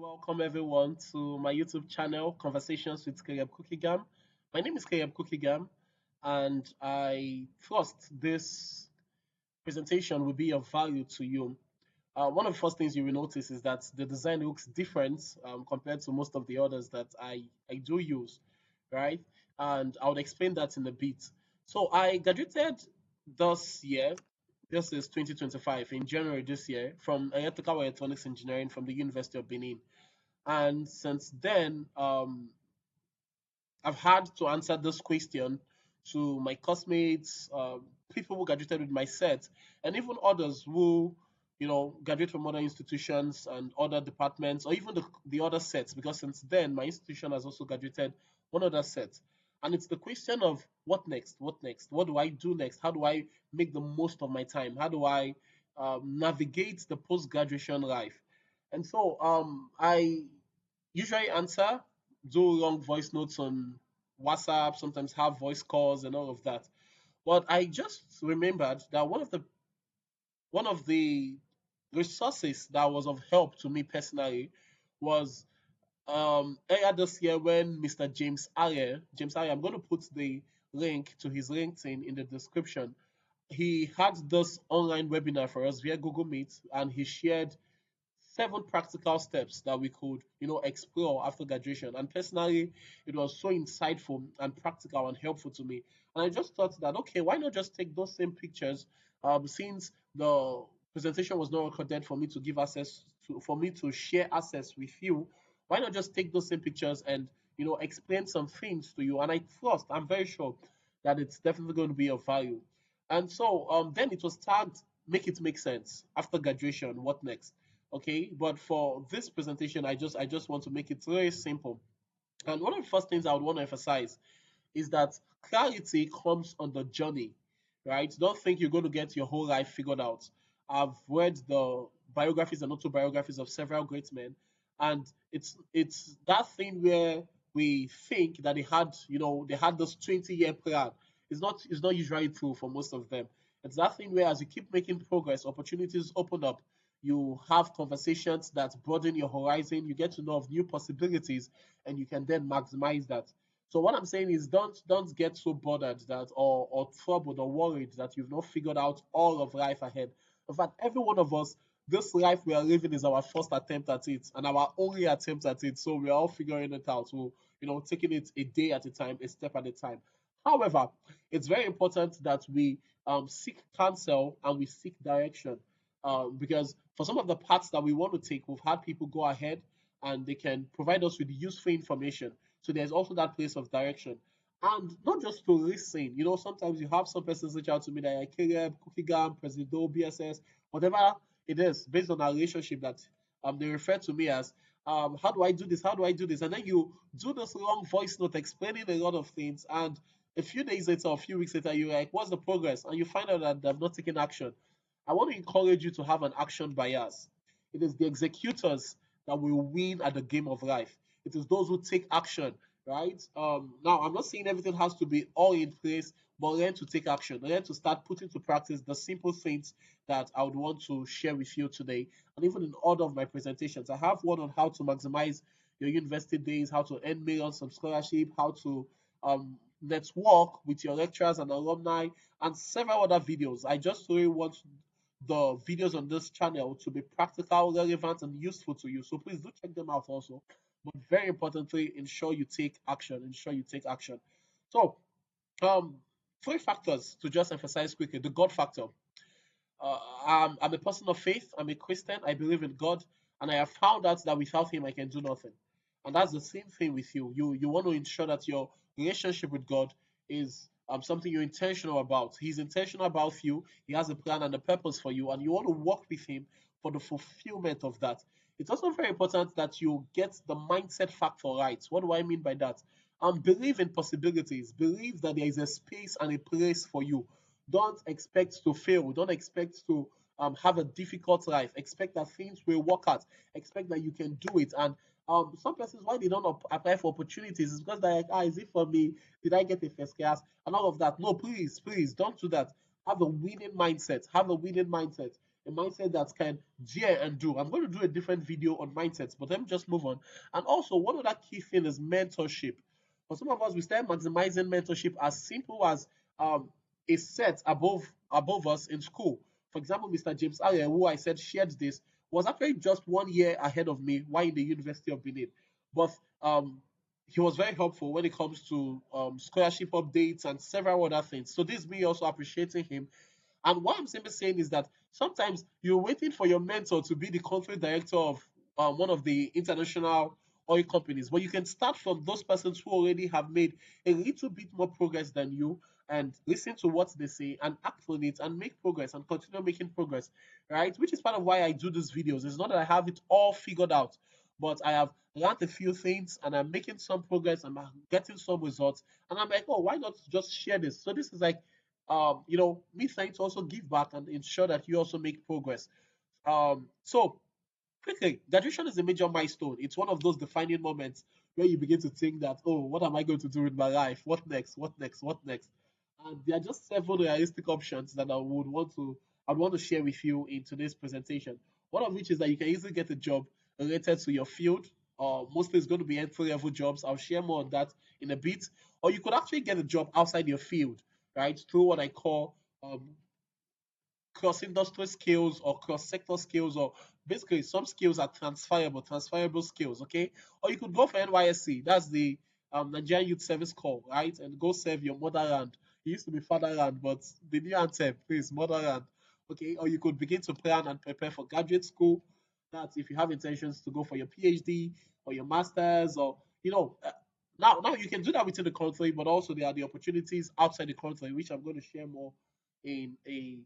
welcome everyone to my YouTube channel, Conversations with Caleb Cookigam. My name is Caleb Cookigam, and I trust this presentation will be of value to you. One of the first things you will notice is that the design looks different compared to most of the others that I do use, right? And I would explain that in a bit. So I graduated this year. This is 2025 in January this year from Electrical Electronics Engineering from the University of Benin. And since then, I've had to answer this question to my classmates, people who graduated with my set, and even others who, graduate from other institutions and other departments, or even the other sets, because since then, my institution has also graduated one other set. And it's the question of what next? What next? What do I do next? How do I make the most of my time? How do I navigate the post graduation life? And so I usually answer, do long voice notes on WhatsApp, sometimes have voice calls and all of that. But I just remembered that one of the resources that was of help to me personally was earlier this year when Mr. James Arya, I'm going to put the link to his LinkedIn in the description. He had this online webinar for us via Google Meet, and he shared 7 practical steps that we could, explore after graduation. And personally, it was so insightful and practical and helpful to me. And I just thought that, okay, why not just take those same pictures, since the presentation was not recorded for me to give access to, for me to share access with you. Why not just take those same pictures and, explain some things to you? And I trust, I'm very sure that it's definitely going to be of value. And so then it was tagged, make it make sense after graduation. What next? Okay, but for this presentation, I just want to make it very simple. And one of the first things I would want to emphasize is that clarity comes on the journey, right? Don't think you're going to get your whole life figured out. I've read the biographies and autobiographies of several great men, and it's that thing where we think that they had this 20-year plan. It's not usually true for most of them. It's that thing where as you keep making progress, opportunities open up. You have conversations that broaden your horizon. You get to know of new possibilities, and you can then maximize that. So what I'm saying is don't get so bothered that or troubled or worried that you've not figured out all of life ahead. In fact, every one of us, this life we are living is our first attempt at it and our only attempt at it. So we are all figuring it out. So, taking it a day at a time, a step at a time. However, it's very important that we seek counsel and we seek direction. Because for some of the paths that we want to take, we've had people go ahead and they can provide us with useful information. So there's also that place of direction. And not just to listen, sometimes you have some persons reach out to me that are Caleb, Cookie Gam, Presido, BSS, whatever it is, based on our relationship that they refer to me as, how do I do this? How do I do this? And then you do this long voice note explaining a lot of things. And a few days later, a few weeks later, you're like, what's the progress? And you find out that they've not taken action. I want to encourage you to have an action bias. It is the executors that will win at the game of life. It is those who take action, right? Now, I'm not saying everything has to be all in place, but learn to take action. Learn to start putting to practice the simple things that I would want to share with you today. And even in order of my presentations, I have one on how to maximize your university days, how to earn millions on scholarship, how to network with your lecturers and alumni, and several other videos. I just really want the videos on this channel to be practical, relevant, and useful to you. So please do check them out also. But very importantly, ensure you take action. Ensure you take action. So, um, 3 factors to just emphasize quickly. The God factor. I'm a person of faith. I'm a Christian. I believe in God, and I have found out that without Him, I can do nothing. And that's the same thing with you. You want to ensure that your relationship with God is something you're intentional about. He's intentional about you. He has a plan and a purpose for you, and you want to work with Him for the fulfillment of that. It's also very important that you get the mindset factor right. What do I mean by that? Believe in possibilities. Believe that there is a space and a place for you. Don't expect to fail. Don't expect to have a difficult life. Expect that things will work out. Expect that you can do it. And some persons, why they don't apply for opportunities is because they're like, is it for me? Did I get a first class? And all of that. No, please, please don't do that. Have a winning mindset. Have a winning mindset. a mindset that can dare and do. I'm going to do a different video on mindsets, but let me just move on. And also, one other key thing is mentorship. For some of us, we start maximizing mentorship as simple as a set above us in school. For example, Mr. James Aria, who I said shared this, was actually just 1 year ahead of me while in the University of Benin. But he was very helpful when it comes to scholarship updates and several other things. So this is me also appreciating him. And what I'm simply saying is that sometimes you're waiting for your mentor to be the country director of one of the international oil companies, but you can start from those persons who already have made a little bit more progress than you, and listen to what they say and act on it and make progress and continue making progress, right? Which is part of why I do these videos. It's not that I have it all figured out, but I have learned a few things and I'm making some progress and I'm getting some results. And I'm like, oh, why not just share this? So this is like me trying to also give back and ensure that you also make progress. So quickly, graduation is a major milestone. It's one of those defining moments where you begin to think that, oh, what am I going to do with my life? What next? What next? What next? And there are just several realistic options that I'd want to share with you in today's presentation. One of which is that you can easily get a job related to your field. Mostly it's going to be entry level jobs. I'll share more on that in a bit. Or you could actually get a job outside your field, right? Through what I call cross industry skills or cross sector skills, or basically some skills are transferable skills, okay? Or you could go for NYSC, that's the Nigerian Youth Service Corps, right? And go serve your motherland. It used to be fatherland, but the new anthem, please, motherland, okay? Or you could begin to plan and prepare for graduate school. That's if you have intentions to go for your PhD or your masters, or now you can do that within the country, but also there are the opportunities outside the country, which I'm going to share more in a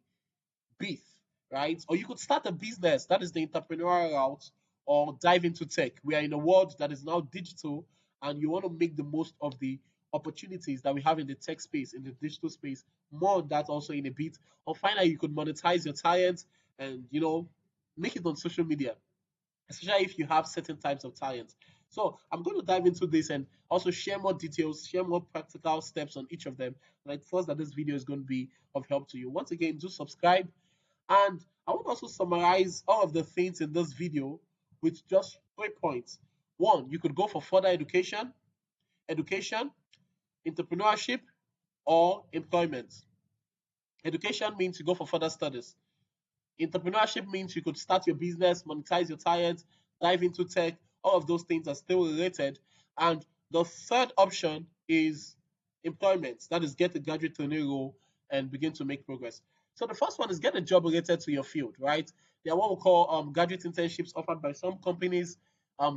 beef, right? Or you could start a business, that is the entrepreneurial route, or dive into tech. We are in a world that is now digital, and you want to make the most of the opportunities that we have in the tech space, in the digital space. More on that also in a bit. Or finally, you could monetize your talent and make it on social media, especially if you have certain types of talent. So I'm going to dive into this and also share more details, share more practical steps on each of them. And I trust that this video is going to be of help to you. Once again, do subscribe, and I want to also summarize all of the things in this video with just 3 points. One, you could go for further education, entrepreneurship, or employment. Education means you go for further studies. Entrepreneurship means you could start your business, monetize your talent, dive into tech. All of those things are still related. And the third option is employment. That is get a graduate trainee role and begin to make progress. So the first one is get a job related to your field, right? There are what we call graduate internships offered by some companies,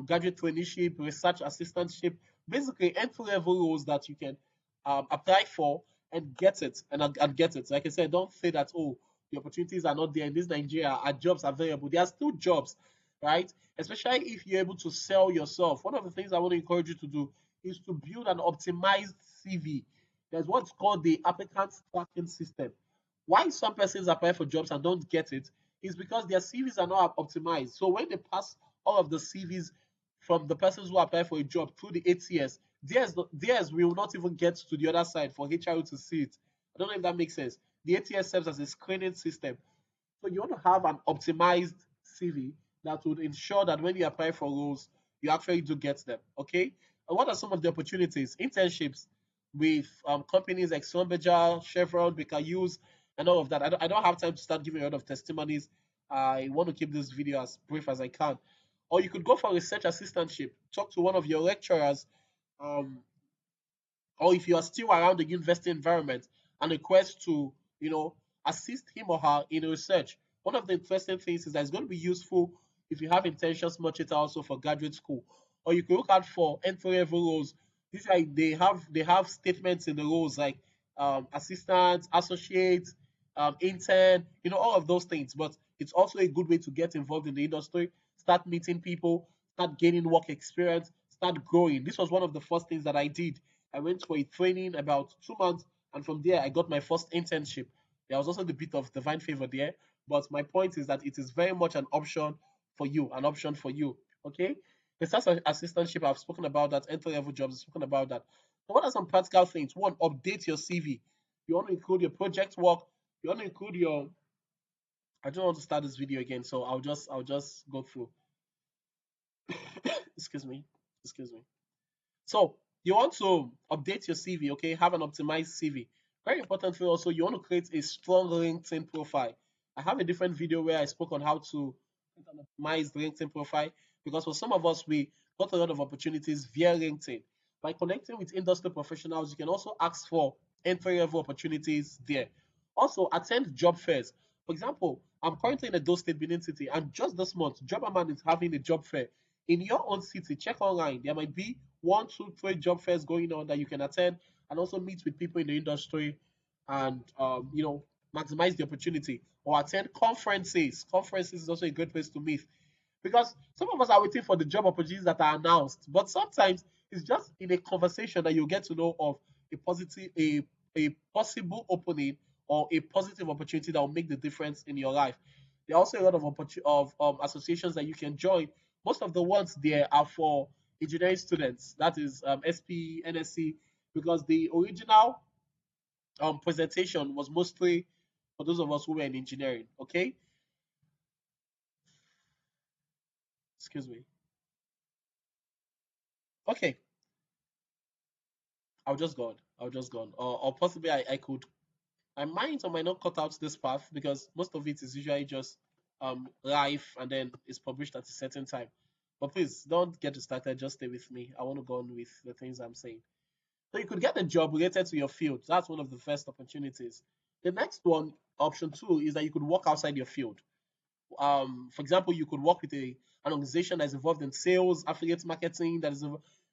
graduate traineeship, research assistantship, basically entry level roles that you can apply for and get it and get it. Like I said, don't say that, oh, the opportunities are not there in this Nigeria. Are jobs available? There are still jobs, right? Especially if you're able to sell yourself. One of the things I want to encourage you to do is to build an optimized CV. There's what's called the applicant tracking system. Why some persons apply for jobs and don't get it is because their CVs are not optimized. So when they pass all of the CVs from the persons who apply for a job through the ATS, theirs will not even get to the other side for HR to see it. I don't know if that makes sense. The ATS serves as a screening system. So you want to have an optimized CV that would ensure that when you apply for roles, you actually do get them. Okay. And what are some of the opportunities? Internships with companies like Schlumberger, Chevron, Baker Hughes, and all of that. I don't have time to start giving a lot of testimonies. I want to keep this video as brief as I can. Or you could go for research assistantship. Talk to one of your lecturers, um, or if you are still around the university environment and request to, assist him or her in research. One of the interesting things is that it's going to be useful if you have intentions much later also for graduate school. Or you can look out for entry level roles. These are they have statements in the roles like assistant, associate, intern, all of those things. But it's also a good way to get involved in the industry, start meeting people, start gaining work experience, start growing. This was one of the first things that I did. I went for a training about 2 months, and from there I got my first internship. There was also the bit of divine favor there, but my point is that it is very much an option for you, an option for you. Okay, the research assistantship, I've spoken about that. Entry level jobs, I've spoken about that. So what are some practical things? One, update your CV. You want to include your project work. You want to include your I don't want to start this video again, so I'll just go through. Excuse me. Excuse me. So you want to update your CV, okay? Have an optimized CV. Very important for you also, you want to create a strong LinkedIn profile. I have a different video where I spoke on how to create an optimized LinkedIn profile because for some of us, we got a lot of opportunities via LinkedIn. By connecting with industry professionals, you can also ask for entry level opportunities there. Also, attend job fairs. For example, I'm currently in Edo State, Benin City, and just this month, Jobaman is having a job fair. In your own city, check online. There might be one, two, three job fairs going on that you can attend and also meet with people in the industry and maximize the opportunity or attend conferences. Conferences is also a great place to meet because some of us are waiting for the job opportunities that are announced, but sometimes it's just in a conversation that you get to know of a possible opening or a positive opportunity that will make the difference in your life. There are also a lot of associations that you can join. Most of the ones there are for engineering students. That is SP, NSC, because the original presentation was mostly for those of us who were in engineering. Okay, excuse me. Okay, I'll just go on. I'll just go on. Or possibly I could. I might or might not cut out this path because most of it is usually just live and then it's published at a certain time. But please don't get distracted. Just stay with me. I want to go on with the things I'm saying. So you could get a job related to your field. That's one of the first opportunities. The next one, option two, is that you could work outside your field. For example, you could work with an organization that's involved in sales, affiliate marketing.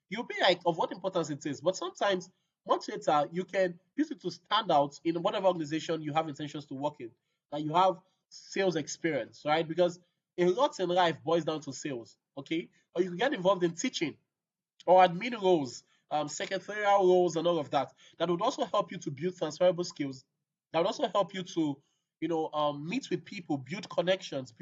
You'll be like, of what importance it is. But sometimes, much later, you can use it to stand out in whatever organization you have intentions to work in. That you have sales experience, right? Because a lot in life boils down to sales. Okay, or you can get involved in teaching or admin roles, secretarial roles, and all of that. That would also help you to build transferable skills. That would also help you to, meet with people, build connections.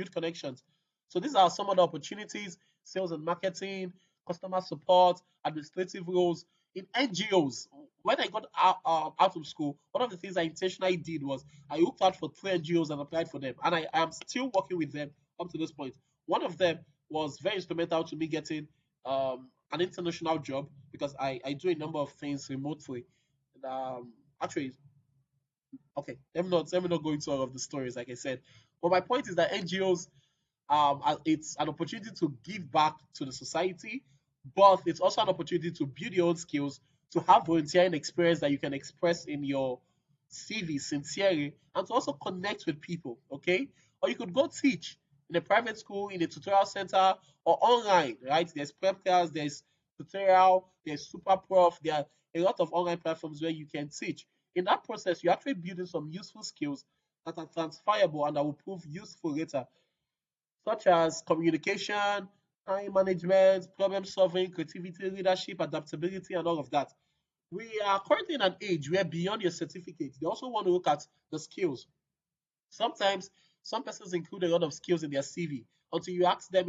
So these are some of the opportunities: sales and marketing, customer support, administrative roles in NGOs. When I got out of school, one of the things I intentionally did was I looked out for three NGOs and applied for them, and I am still working with them up to this point. One of them was very instrumental to me getting an international job because I do a number of things remotely. And, actually, okay, let me not go into all of the stories, like I said. But my point is that NGOs, it's an opportunity to give back to the society, but it's also an opportunity to build your own skills, to have volunteering experience that you can express in your CV sincerely, and to also connect with people. Okay, or you could go teach in a private school, in a tutorial center, or online. Right? There's prep class, there's tutorial, there's super prof. There are a lot of online platforms where you can teach. In that process, you're actually building some useful skills that are transferable and that will prove useful later, such as communication, time management, problem solving, creativity, leadership, adaptability, and all of that. We are currently in an age where beyond your certificate, they also want to look at the skills. Sometimes some persons include a lot of skills in their CV until you ask them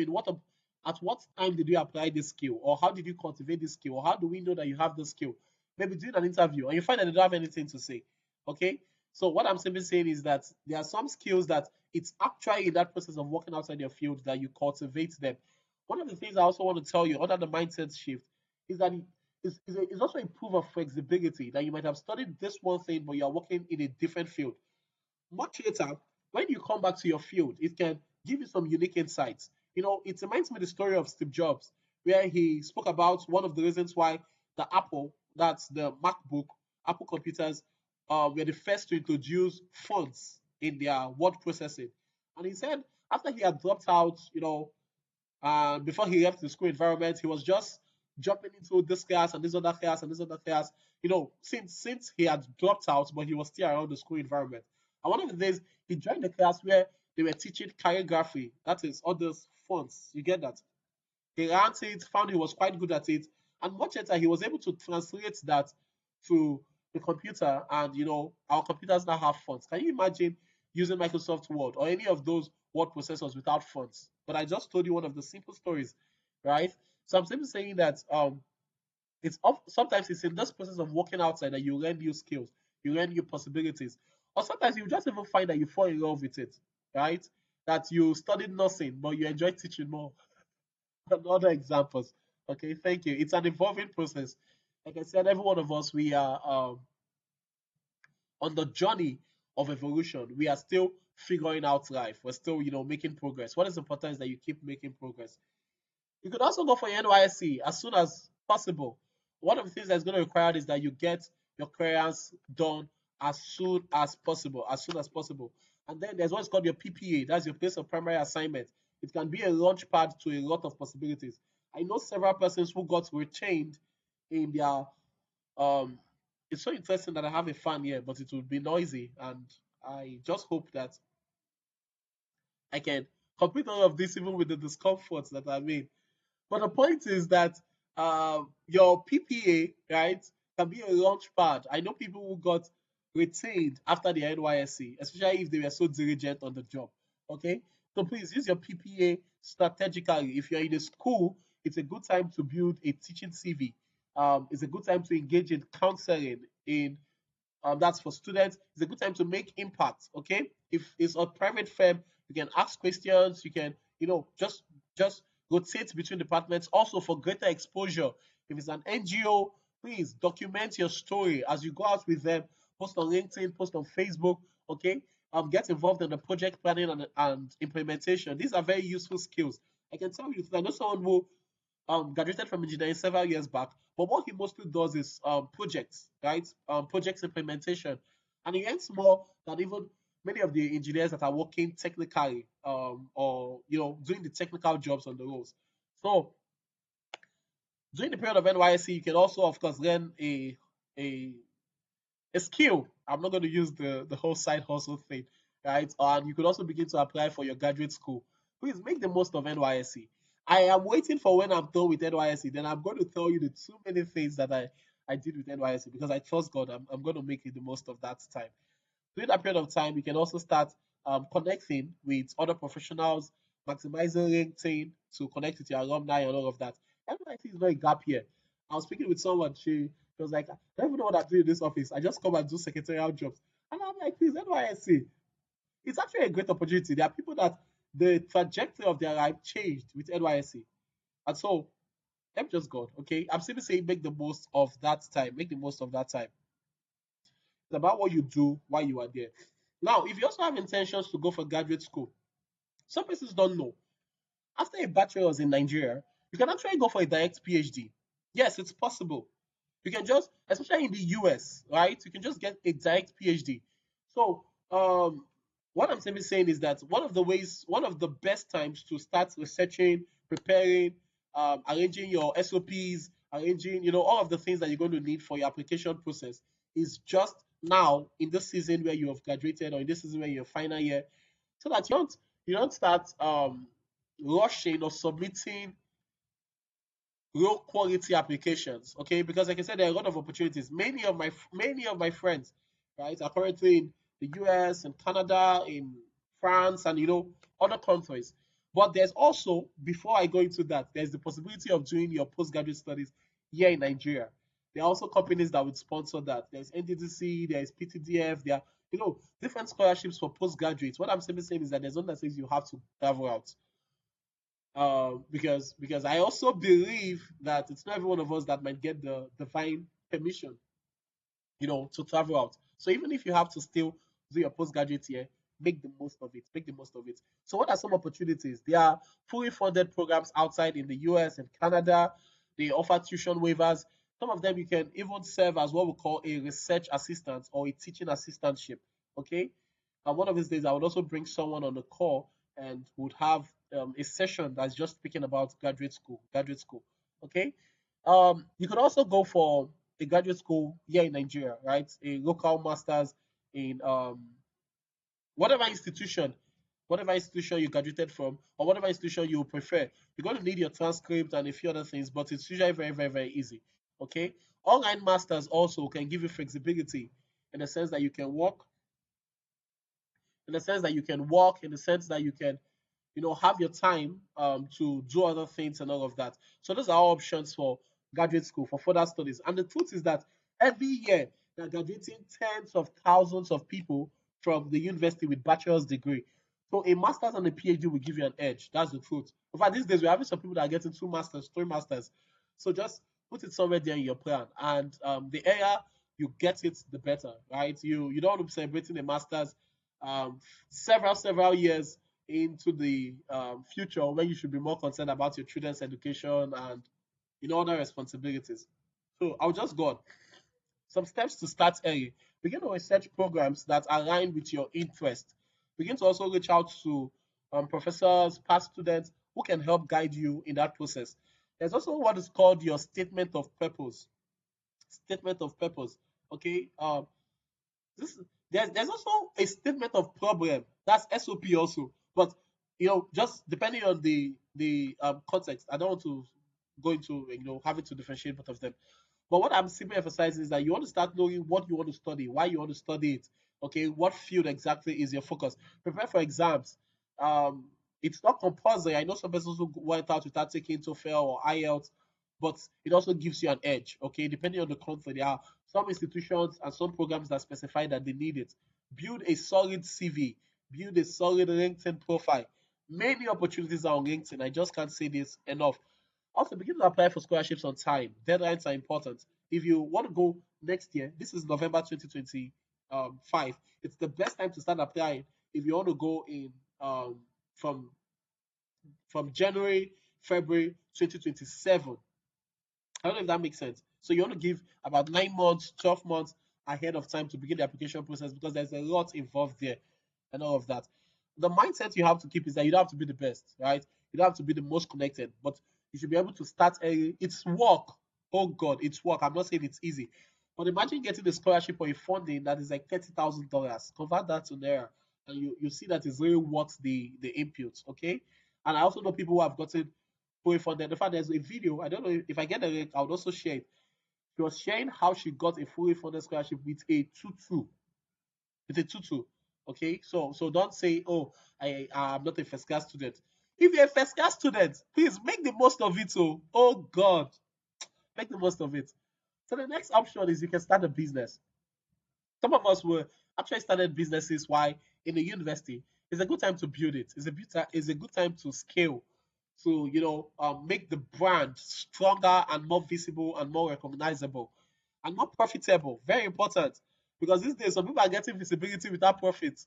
at what time did you apply this skill, or how did you cultivate this skill, or how do we know that you have this skill? Maybe doing an interview and you find that they don't have anything to say. Okay, so what I'm simply saying is that there are some skills that it's actually in that process of working outside your field that you cultivate them. One of the things I also want to tell you under the mindset shift is that it's also a proof of flexibility that you might have studied this one thing, but you are working in a different field. Much later, when you come back to your field, it can give you some unique insights. It reminds me of the story of Steve Jobs, where he spoke about one of the reasons why that's the MacBook, Apple computers, were the first to introduce fonts in their word processing. And he said after he had dropped out, before he left the school environment, he was just jumping into this class and this other class and this other class. Since he had dropped out, but he was still around the school environment. And one of the days he joined the class where they were teaching calligraphy. That is all those fonts. You get that? He learned it, found he was quite good at it, and much later he was able to translate that to the computer. And our computers now have fonts. Can you imagine using Microsoft Word or any of those word processors without fonts? But I just told you one of the simple stories, right? So I'm simply saying that sometimes it's in this process of working outside that you learn new skills, you learn new possibilities, or sometimes you just even find that you fall in love with it. right? That you studied nursing, but you enjoy teaching more. And other examples. Okay, thank you. It's an evolving process. Like I said, every one of us, we are on the journey of evolution. We are still figuring out life. We're still, making progress. What is important is that you keep making progress. You could also go for your NYSC as soon as possible. One of the things that's going to require is that you get your clearance done as soon as possible, as soon as possible. And then there's what's called your PPA. That's your place of primary assignment. It can be a launch pad to a lot of possibilities. I know several persons who got retained in their um. It's so interesting that I have a fan here, but it will be noisy, and I just hope that I can complete all of this even with the discomforts that I made. But the point is that your PPA, right, can be a launch pad. I know people who got retained after the NYSC, especially if they were so diligent on the job. Okay, so please use your PPA strategically. If you're in a school, it's a good time to build a teaching CV. It's a good time to engage in counseling, in that's for students. It's a good time to make impact. Okay, if it's a private firm, you can ask questions. You can, just rotate between departments. Also for greater exposure. If it's an NGO, please document your story as you go out with them. Post on LinkedIn, post on Facebook. Okay, get involved in the project planning and implementation. These are very useful skills. I can tell you, I know someone who graduated from engineering several years back. But what he mostly does is projects, right? Projects implementation, and he earns more than even many of the engineers that are working technically, or doing the technical jobs on the roads. So during the period of NYSC, you can also, of course, learn a a skill. I'm not going to use the whole side hustle thing, right? And you could also begin to apply for your graduate school. Please make the most of NYSC. I am waiting for when I'm done with NYSC. Then I'm going to tell you the too many things that I did with NYSC because I trust God. I'm going to make it the most of that time. During that period of time, you can also start connecting with other professionals, maximizing LinkedIn to connect with your alumni and all of that. NYSC is not a gap here. I was speaking with someone, she was like, I don't even know what I do in this office. I just come and do secretarial jobs. And I'm like, please, NYSC. It's actually a great opportunity. There are people that the trajectory of their life changed with NYSC. And so, I'm just God, okay? I'm simply saying make the most of that time. Make the most of that time. It's about what you do while you are there. Now, if you also have intentions to go for graduate school, some persons don't know. After a bachelor's in Nigeria, you can actually go for a direct PhD. Yes, it's possible. You can just, especially in the US, right? You can just get a direct PhD. So, what I'm simply saying is that one of the best times to start researching, preparing, arranging your SOPs, arranging, all of the things that you're going to need for your application process is just now in this season where you have graduated or in this season where you're final year, so that you don't start rushing or submitting low quality applications. Okay, because like I said, there are a lot of opportunities. Many of my friends, right, are currently in the US and Canada, in France, and other countries. But there's also, before I go into that, there's the possibility of doing your postgraduate studies here in Nigeria. There are also companies that would sponsor that. There's NDDC, there's PTDF, there are different scholarships for postgraduates. What I'm simply saying is that there's one that says you have to travel out, because I also believe that it's not every one of us that might get the divine permission, to travel out. So even if you have to still do your postgraduate year, make the most of it. Make the most of it. So what are some opportunities? There are fully funded programs outside in the US and Canada. They offer tuition waivers. Some of them you can even serve as what we call a research assistant or a teaching assistantship. Okay. And one of these days, I would also bring someone on the call and would have a session that's just speaking about graduate school. Graduate school. Okay. You could also go for a graduate school here in Nigeria, right? A local master's in whatever institution, whatever institution you graduated from, or whatever institution you prefer. You're going to need your transcript and a few other things, but it's usually very, very, very easy. Okay. Online masters also can give you flexibility in the sense that you can work, in the sense that you can have your time to do other things and all of that. So those are all options for graduate school for further studies. And the truth is that every year they're graduating tens of thousands of people from the university with bachelor's degree. So a master's and a PhD will give you an edge. That's the truth. In fact, these days we're having some people that are getting two masters, three masters. So just put it somewhere there in your plan. And the earlier you get it, the better, right? You don't want to be celebrating a master's several years into the future when you should be more concerned about your children's education and other responsibilities. So I'll just go on. Some steps to start early. Begin to research programs that align with your interest. Begin to also reach out to professors, past students who can help guide you in that process. There's also what is called your statement of purpose. Statement of purpose. Okay. This there's also a statement of problem. That's SOP also. But just depending on the context, I don't want to go into having to differentiate both of them. But what I'm simply emphasizing is that you want to start knowing what you want to study, why you want to study it. Okay, what field exactly is your focus? Prepare for exams. Um, it's not compulsory. I know some persons who went out without taking TOEFL or IELTS, but it also gives you an edge. Okay, depending on the country, there are some institutions and some programs that specify that they need it. Build a solid CV. Build a solid LinkedIn profile. Many opportunities are on LinkedIn. I just can't say this enough. Also, begin to apply for scholarships on time. Deadlines are important. If you want to go next year, this is November 2025. It's the best time to start applying if you want to go in from January, February 2027. I don't know if that makes sense. So you want to give about 9 months, 12 months ahead of time to begin the application process because there's a lot involved there and all of that. The mindset you have to keep is that you don't have to be the best, right? You don't have to be the most connected, but you should be able to start early. It's work. Oh God, it's work. I'm not saying it's easy. But imagine getting a scholarship or a funding that is like $30,000. Convert that to naira, and you see that it's really worth the input. Okay. And I also know people who have gotten fully funded. In fact, there's a video. I don't know if I get the link, I would also share it. She was sharing how she got a fully funded scholarship with a tutu. With a tutu. Okay, so don't say, oh, I'm not a first class student. If you're a first class student, please make the most of it. Oh God, make the most of it. So the next option is you can start a business. Some of us were actually started businesses while in the university. It's a good time to build it. It's a good time to scale, to make the brand stronger and more visible and more recognizable and more profitable. Very important because these days some people are getting visibility without profit.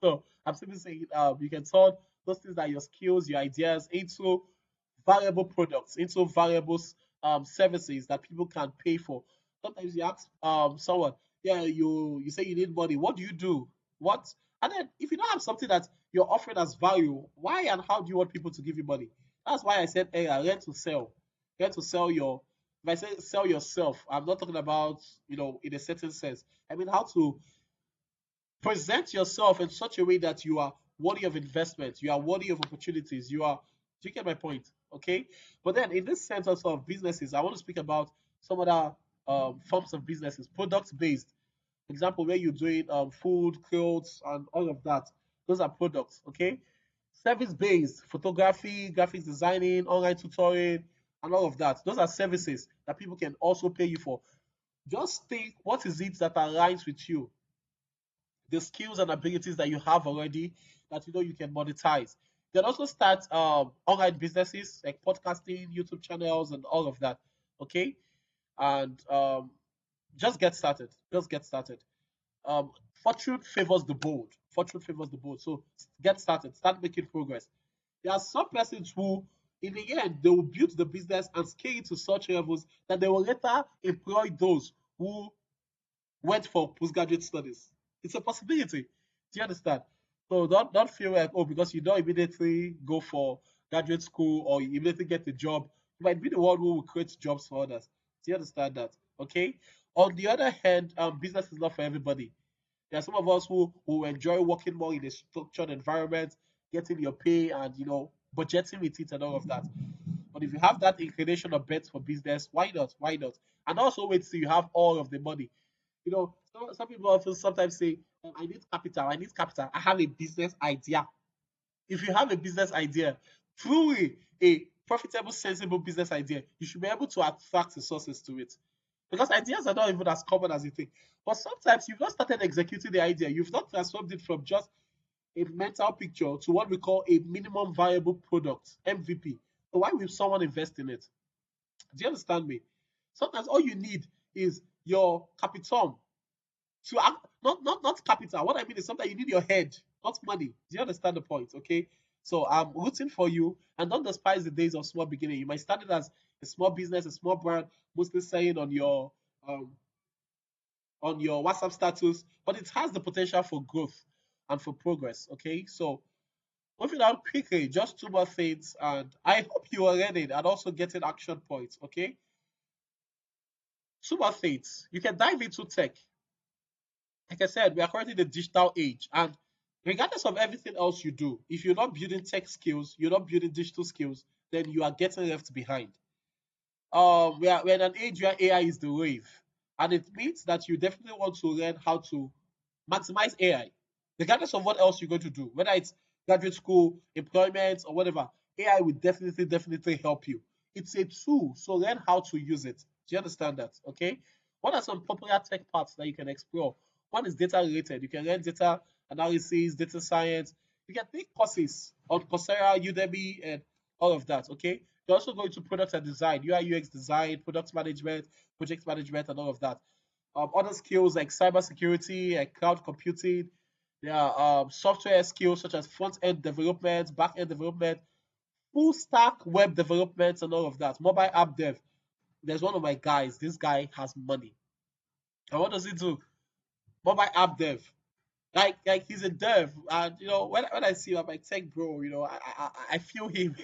So I'm simply saying you can turn those things that your skills, your ideas into valuable products, into valuable services that people can pay for. Sometimes you ask someone, yeah, you say you need money. What do you do? What? And then if you don't have something that you're offering as value, why and how do you want people to give you money? That's why I said, hey, I learn to sell. Learn to sell your. If I say sell yourself, I'm not talking about in a certain sense. I mean how to present yourself in such a way that you are worthy of investment, you are worthy of opportunities, you are. Do you get my point? Okay. But then in this sense also of businesses, I want to speak about some other forms of businesses, product based. Example where you're doing food, clothes, and all of that. Those are products. Okay. Service based, photography, graphics designing, online tutoring, and all of that. Those are services that people can also pay you for. Just think, what is it that aligns with you? The skills and abilities that you have already that you can monetize. You can also start online businesses like podcasting, YouTube channels, and all of that. Okay, and just get started. Just get started. Fortune favors the bold. Fortune favors the bold. So get started. Start making progress. There are some persons who, in the end, they will build the business and scale it to such levels that they will later employ those who went for postgraduate studies. It's a possibility. Do you understand? So don't feel like, oh, because you don't immediately go for graduate school or you immediately get a job, you might be the one who will create jobs for others. Do you understand that? Okay. On the other hand, business is not for everybody. There are some of us who enjoy working more in a structured environment, getting your pay and budgeting with it and all of that. But if you have that inclination or bet for business, why not? Why not? And also wait till you have all of the money. Some people also sometimes say, I need capital, I need capital. I have a business idea. If you have a business idea, truly a profitable, sensible business idea, you should be able to attract resources to it. Because ideas are not even as common as you think. But sometimes you've not started executing the idea. You've not transformed it from just a mental picture to what we call a minimum viable product, MVP. So why will someone invest in it? Do you understand me? Sometimes all you need is your capital to act, not capital. What I mean is sometimes you need your head, not money. Do you understand the point? Okay. So I'm rooting for you, and don't despise the days of small beginning. You might start it as a small business, a small brand, mostly saying um, on your WhatsApp status, but it has the potential for growth and for progress. Okay. So moving on quickly, just two more things, and I hope you are learning and also getting action points. Okay. Two more things. You can dive into tech. Like I said, we are currently in the digital age, and regardless of everything else you do, if you're not building tech skills, you're not building digital skills, then you are getting left behind. We're in an age where AI is the wave, and it means that you definitely want to learn how to maximize AI, regardless of what else you're going to do, whether it's graduate school, employment, or whatever. AI will definitely help you. It's a tool, so learn how to use it. Do you understand that? Okay. What are some popular tech paths that you can explore? One is data related. You can learn data analysis, data science. You can take courses on Coursera, Udemy, and all of that. Okay. You're also going to product and design, UI, UX design, product management, project management, and all of that. Other skills like cybersecurity, like cloud computing. There are software skills such as front end development, back end development, full stack web development, and all of that. Mobile app dev. There's one of my guys. This guy has money. And what does he do? Mobile app dev. Like he's a dev, and when I see him, I'm like, tech bro. I feel him.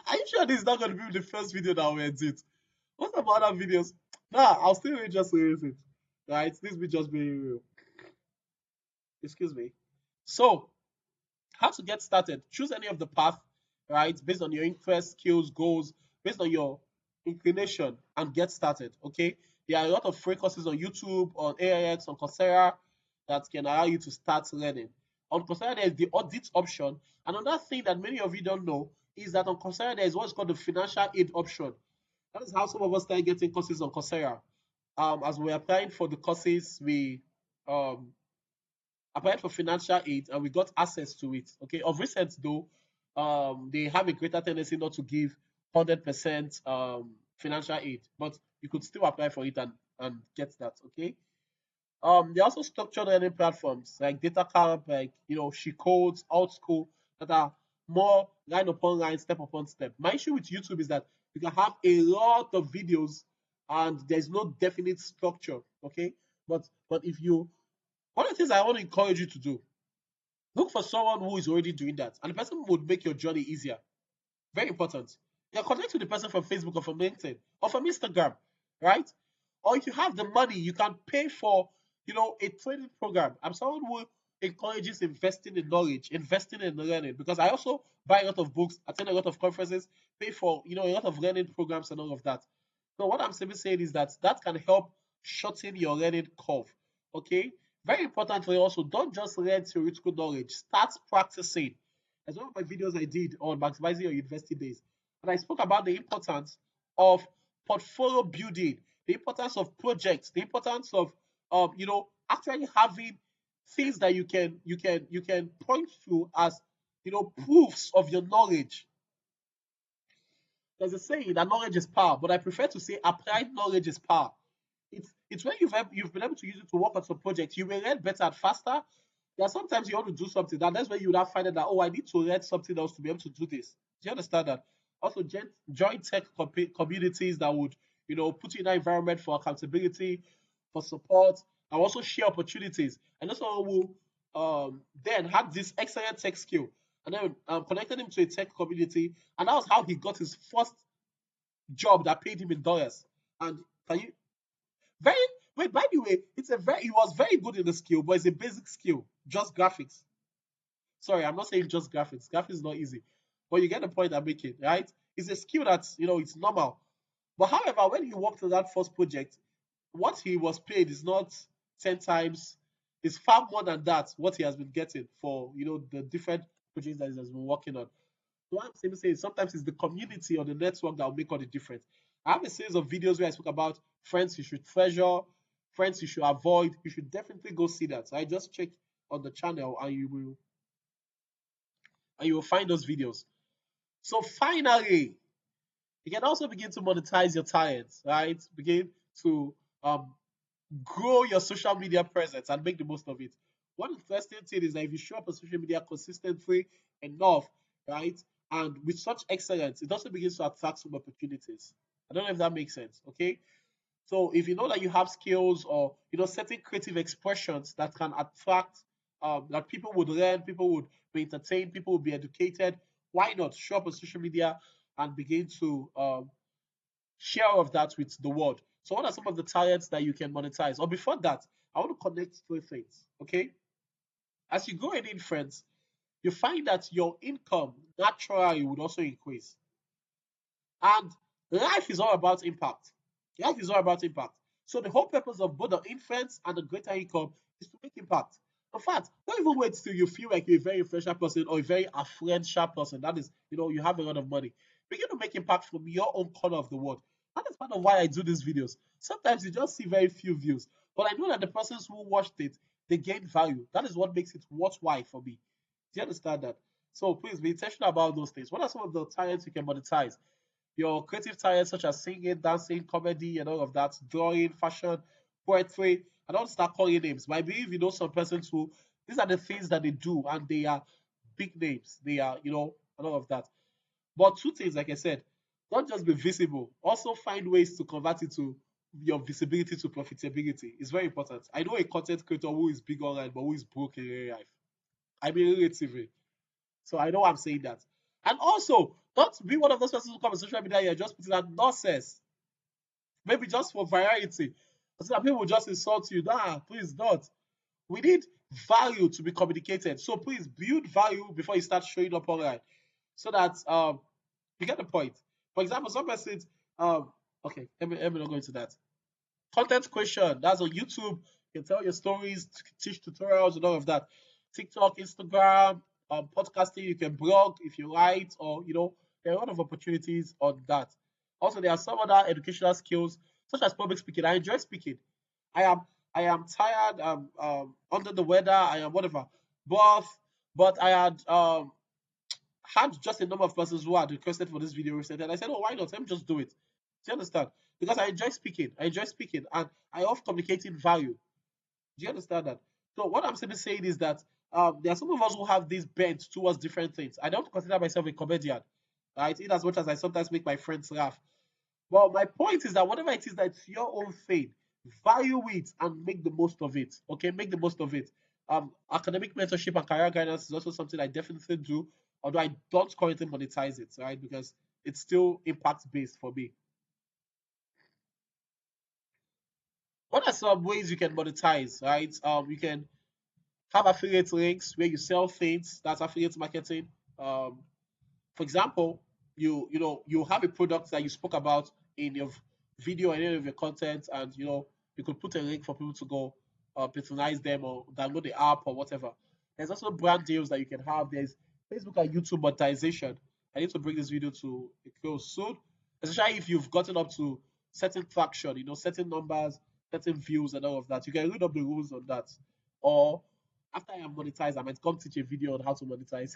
Are you sure this is not going to be the first video that we edit? What about other videos? Nah, I'll still just release it. Right? This be just being real. Excuse me. So, how to get started? Choose any of the path, right? Based on your interest, skills, goals, based on your inclination, and get started. Okay. There are a lot of free courses on YouTube, on AIX, on Coursera that can allow you to start learning. On Coursera, there is the audit option. Another thing that many of you don't know is that on Coursera, there is what's called the financial aid option. That is how some of us start getting courses on Coursera. As we're applying for the courses, we um, applied for financial aid and we got access to it. Okay, of recent though, they have a greater tendency not to give 100% financial aid, but you could still apply for it and get that. Okay. There are also structured learning platforms like Data Camp, like She Codes, OutSchool that are more line upon line, step upon step. My issue with YouTube is that you can have a lot of videos and there's no definite structure. Okay, but if you one of the things I want to encourage you to do, look for someone who is already doing that, and the person would make your journey easier. Very important. You can connect with the person from Facebook or from LinkedIn or from Instagram, right? Or if you have the money, you can pay for, a training program. I'm someone who encourages investing in knowledge, investing in learning, because I also buy a lot of books, attend a lot of conferences, pay for, a lot of learning programs and all of that. So what I'm simply saying is that that can help shorten your learning curve. Okay. Very importantly, also, don't just learn theoretical knowledge. Start practicing. As one of my videos I did on maximizing your university days, and I spoke about the importance of portfolio building, the importance of projects, the importance of actually having things that you can point to as proofs of your knowledge. There's a saying that knowledge is power, but I prefer to say applied knowledge is power. It's when you've been able to use it to work on some projects, you will learn better and faster. There are sometimes you want to do something, and that's when you would have find out that, oh, I need to learn something else to be able to do this. Do you understand that? Also, join tech communities that would put you in an environment for accountability, for support, and also share opportunities. And also who then had this excellent tech skill, and then connected him to a tech community, and that was how he got his first job that paid him in dollars. And can you very wait, by the way, he was very good in the skill, but it's a basic skill, just graphics. Sorry, I'm not saying just graphics. Graphics is not easy. But you get the point I'm making, right? It's a skill that's it's normal. But however, when he worked on that first project, what he was paid is not 10 times, it's far more than that, what he has been getting for the different projects that he has been working on. So what I'm simply saying, sometimes it's the community or the network that will make all the difference. I have a series of videos where I spoke about friends you should treasure, friends you should avoid. You should definitely go see that. So I just check on the channel and you will find those videos. So finally, you can also begin to monetize your talents, right? Begin to um, grow your social media presence and make the most of it. One interesting thing is that if you show up on social media consistently enough, right, and with such excellence, it also begins to attract some opportunities. I don't know if that makes sense. Okay, so if you know that you have skills or certain creative expressions that can attract, that people would learn, people would be entertained, people would be educated, why not show up on social media and begin to share of that with the world? So what are some of the talents that you can monetize? Or before that, I want to connect three things. Okay, as you go in friends, you find that your income naturally would also increase. And life is all about impact. Life is all about impact. So the whole purpose of both the influence and the greater income is to make impact. In fact, don't even wait till you feel like you're a very influential person or a very affluential person. That is, you have a lot of money. Begin to make impact from your own corner of the world. That is part of why I do these videos. Sometimes you just see very few views, but I know that the persons who watched it, they gain value. That is what makes it worthwhile for me. Do you understand that? So please be intentional about those things. What are some of the talents you can monetize? Your creative talents such as singing, dancing, comedy, and all of that, drawing, fashion, poetry. I don't start calling names, but I believe you know some persons who these are the things that they do, and they are big names. They are, and all of that. But two things, like I said, don't just be visible. Also find ways to convert it to your visibility to profitability. It's very important. I know a content creator who is big online but who is broke in real life. I mean relatively. So I know I'm saying that. And also, don't be one of those persons who come on social media and just putting out nonsense. Maybe just for variety. So that people will just insult you. Nah, please don't. We need value to be communicated. So please build value before you start showing up online. So that you get the point. For example, some persons okay, let me not go into that. Content creation, that's on YouTube. You can tell your stories, teach tutorials and all of that. TikTok, Instagram, podcasting, you can blog if you write, or there are a lot of opportunities on that. Also, there are some other educational skills such as public speaking. I enjoy speaking. I am I am tired, under the weather, I am whatever. But I had just a number of persons who had requested for this video recently, and I said, "Oh, why not? Let me just do it." Do you understand? Because I enjoy speaking. I enjoy speaking, and I love communicating value. Do you understand that? So what I'm simply saying is that there are some of us who have this bent towards different things. I don't consider myself a comedian, right? In as much as I sometimes make my friends laugh. But my point is that whatever it is that's your own thing, value it and make the most of it. Okay, make the most of it. Academic mentorship and career guidance is also something I definitely do, although I don't currently monetize it, right? Because it's still impact based for me. What are some ways you can monetize, right? You can have affiliate links where you sell things. That's affiliate marketing. Um, for example, you have a product that you spoke about in your video and any of your content, and you could put a link for people to go patronize them or download the app or whatever. There's also brand deals that you can have. There's Facebook and YouTube monetization. I need to bring this video to a close soon, especially if you've gotten up to certain traction, certain numbers, certain views, and all of that. You can read up the rules on that. Or after I am monetized, I might come teach a video on how to monetize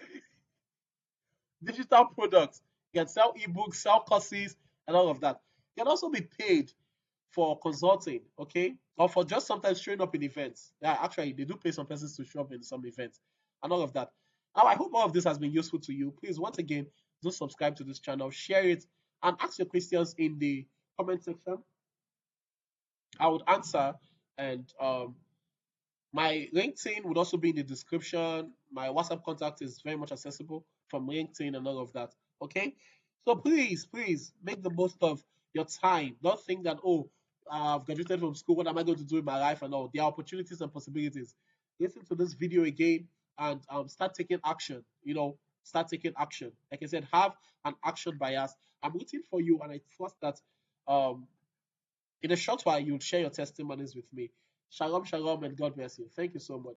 digital products. You can sell ebooks, sell courses, and all of that. You can also be paid for consulting, okay, or for just sometimes showing up in events. Yeah, actually, they do pay some persons to show up in some events and all of that. Now, I hope all of this has been useful to you. Please, once again, do subscribe to this channel, share it, and ask your questions in the comment section. I would answer, and my LinkedIn would also be in the description. My WhatsApp contact is very much accessible from LinkedIn and all of that. Okay. So please, please make the most of your time. Don't think that, oh, I've graduated from school. What am I going to do in my life and all? There are opportunities and possibilities. Listen to this video again and start taking action. Start taking action. Like I said, have an action bias. I'm waiting for you, and I trust that um, in a short while you'll share your testimonies with me. Shalom, shalom, and God bless you. Thank you so much.